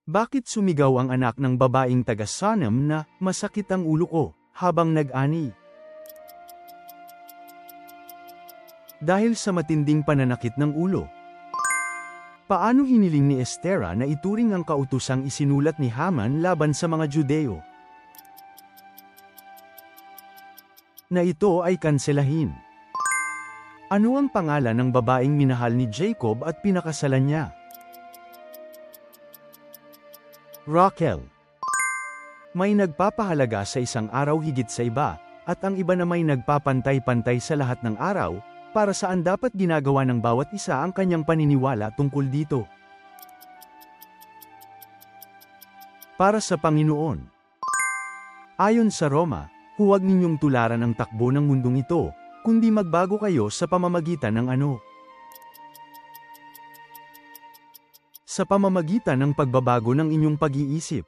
Bakit sumigaw ang anak ng babaeng taga-Sanam na, "Masakit ang ulo ko," habang nag-ani? Dahil sa matinding pananakit ng ulo. Paano hiniling ni Estera na ituring ang kautusang isinulat ni Haman laban sa mga Judeo? Na ito ay kanselahin. Ano ang pangalan ng babaeng minahal ni Jacob at pinakasalan niya? Rachel. May nagpapahalaga sa isang araw higit sa iba, at ang iba na may nagpapantay-pantay sa lahat ng araw, para saan dapat ginagawa ng bawat isa ang kanyang paniniwala tungkol dito. Para sa Panginoon. Ayon sa Roma, huwag ninyong tularan ang takbo ng mundong ito, kundi magbago kayo sa pamamagitan ng ano? Sa pamamagitan ng pagbabago ng inyong pag-iisip.